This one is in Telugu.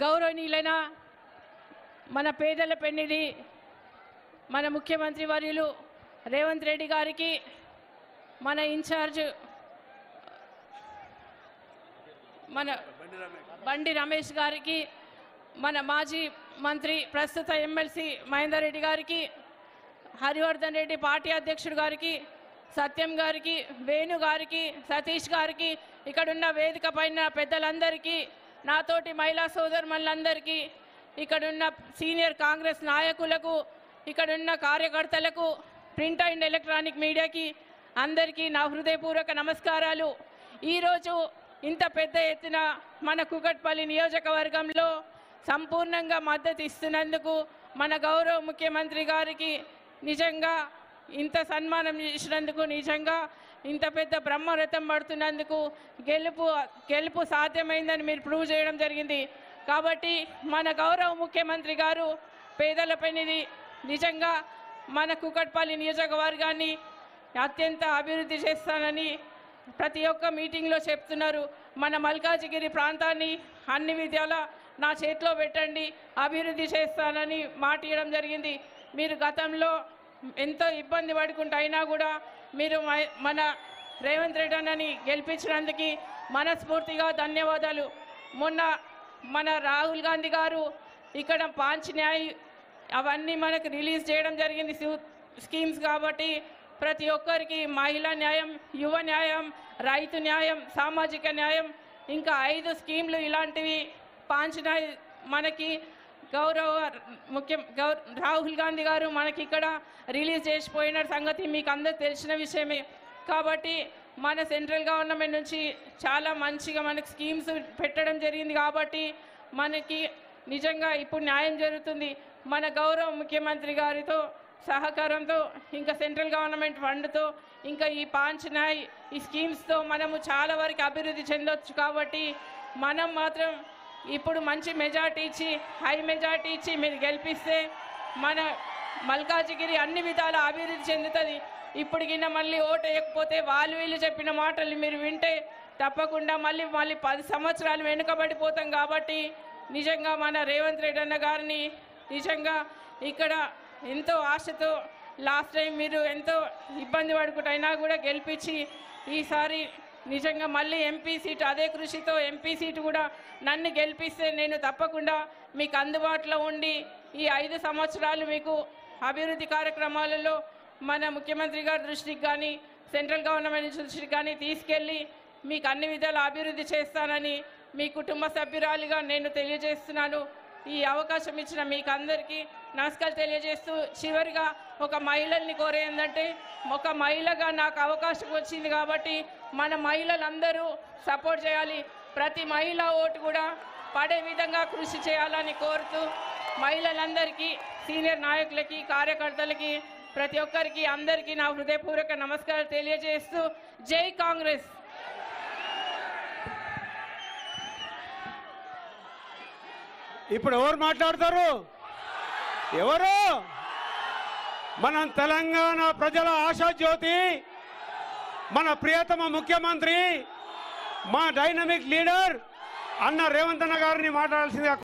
గౌరవనీయులైన మన పేదల పెన్నిధి మన ముఖ్యమంత్రి వర్యులు రేవంత్ రెడ్డి గారికి, మన ఇన్ఛార్జ్ మన బండి రమేష్ గారికి, మన మాజీ మంత్రి ప్రస్తుత ఎమ్మెల్సీ మహేందర్ రెడ్డి గారికి, హరివర్ధన్ రెడ్డి పార్టీ అధ్యక్షుడు గారికి, సత్యం గారికి, వేణు గారికి, సతీష్ గారికి, ఇక్కడున్న వేదిక పైన పెద్దలందరికీ, నాతోటి మహిళా సోదరుమణులందరికీ, ఇక్కడున్న సీనియర్ కాంగ్రెస్ నాయకులకు, ఇక్కడున్న కార్యకర్తలకు, ప్రింట్ అండ్ ఎలక్ట్రానిక్ మీడియాకి అందరికీ నా హృదయపూర్వక నమస్కారాలు. ఈరోజు ఇంత పెద్ద ఎత్తున మన కూకట్పల్లి నియోజకవర్గంలో సంపూర్ణంగా మద్దతు ఇస్తున్నందుకు మన గౌరవ ముఖ్యమంత్రి గారికి నిజంగా ఇంత సన్మానం చేసినందుకు, నిజంగా ఇంత పెద్ద బ్రహ్మరథం పడుతున్నందుకు గెలుపు సాధ్యమైందని మీరు ప్రూవ్ చేయడం జరిగింది. కాబట్టి మన గౌరవ ముఖ్యమంత్రి గారు పేదల పెన్నిధి నిజంగా మన కూకట్పల్లి నియోజకవర్గాన్ని అత్యంత అభివృద్ధి చేస్తానని ప్రతి ఒక్క మీటింగ్లో చెప్తున్నారు. మన మల్కాజిగిరి ప్రాంతాన్ని అన్ని విధాల నా చేతిలో పెట్టండి, అభివృద్ధి చేస్తానని మాట ఇవ్వడం జరిగింది. మీరు గతంలో ఎంతో ఇబ్బంది పడుకుంటూ అయినా కూడా మీరు మన రేవంత్ రెడ్డి అన్నని గెలిపించినందుకు మనస్ఫూర్తిగా ధన్యవాదాలు. మొన్న మన రాహుల్ గాంధీ గారు ఇక్కడ పాంచ్ న్యాయ్ అవన్నీ మనకు రిలీజ్ చేయడం జరిగింది స్కీమ్స్. కాబట్టి ప్రతి ఒక్కరికి మహిళా న్యాయం, యువ న్యాయం, రైతు న్యాయం, సామాజిక న్యాయం, ఇంకా 5 స్కీమ్లు ఇలాంటివి పాంచ్ న్యాయ్ మనకి రాహుల్ గాంధీ గారు మనకి ఇక్కడ రిలీజ్ చేసిపోయిన సంగతి మీకు అందరికి తెలిసిన విషయమే. కాబట్టి మన సెంట్రల్ గవర్నమెంట్ నుంచి చాలా మంచిగా మనకి స్కీమ్స్ పెట్టడం జరిగింది. కాబట్టి మనకి నిజంగా ఇప్పుడు న్యాయం జరుగుతుంది. మన గౌరవ ముఖ్యమంత్రి గారితో సహకారంతో, ఇంకా సెంట్రల్ గవర్నమెంట్ ఫండ్తో, ఇంకా ఈ పాంచ్ న్యాయ్ ఈ స్కీమ్స్తో మనము చాలా వరకు అభివృద్ధి చెందొచ్చు. కాబట్టి మనం మాత్రం ఇప్పుడు మంచి మెజార్టీ ఇచ్చి, హై మెజార్టీ ఇచ్చి మీరు గెలిపిస్తే మన మల్కాజిగిరి అన్ని విధాల అభివృద్ధి చెందుతుంది. ఇప్పటికిన్నా మళ్ళీ ఓటు వేయకపోతే వాళ్ళు వీళ్ళు చెప్పిన మాటలు మీరు వింటే తప్పకుండా మళ్ళీ 10 సంవత్సరాలు వెనుకబడిపోతాం. కాబట్టి నిజంగా మన రేవంత్ రెడ్డి అన్న గారిని నిజంగా ఇక్కడ ఎంతో ఆశతో లాస్ట్ టైం మీరు ఎంతో ఇబ్బంది పడుకుంటూ అయినా కూడా గెలిపించి ఈసారి నిజంగా మళ్ళీ ఎంపీ సీటు, అదే కృషితో ఎంపీ సీటు కూడా నన్ను గెలిపిస్తే నేను తప్పకుండా మీకు అందుబాటులో ఉండి ఈ 5 సంవత్సరాలు మీకు అభివృద్ధి కార్యక్రమాలలో మన ముఖ్యమంత్రి గారి దృష్టికి కానీ సెంట్రల్ గవర్నమెంట్ దృష్టికి కానీ తీసుకెళ్ళి మీకు అన్ని విధాల అభివృద్ధి చేస్తానని మీ కుటుంబ సభ్యురాలిగా నేను తెలియజేస్తున్నాను. ఈ అవకాశం ఇచ్చిన మీకు అందరికీ నమస్కారం తెలియజేస్తూ, చివరిగా ఒక మహిళల్ని కోరేందంటే, ఒక మహిళగా నాకు అవకాశం వచ్చింది కాబట్టి మన మహిళలందరూ సపోర్ట్ చేయాలి. ప్రతి మహిళ ఓటు కూడా పడే విధంగా కృషి చేయాలని కోరుతూ, మహిళలందరికీ, సీనియర్ నాయకులకి, కార్యకర్తలకి, ప్రతి ఒక్కరికి అందరికీ నా హృదయపూర్వక నమస్కారాలు తెలియజేస్తూ జై కాంగ్రెస్. ఇప్పుడు ఎవరు మాట్లాడతారు? ఎవరు? మనం తెలంగాణ ప్రజల ఆశాజ్యోతి, మన ప్రియతమ ముఖ్యమంత్రి, మా డైనమిక్ లీడర్ అన్న రేవంత్ అన్న గారిని మాట్లాడాల్సిందిగా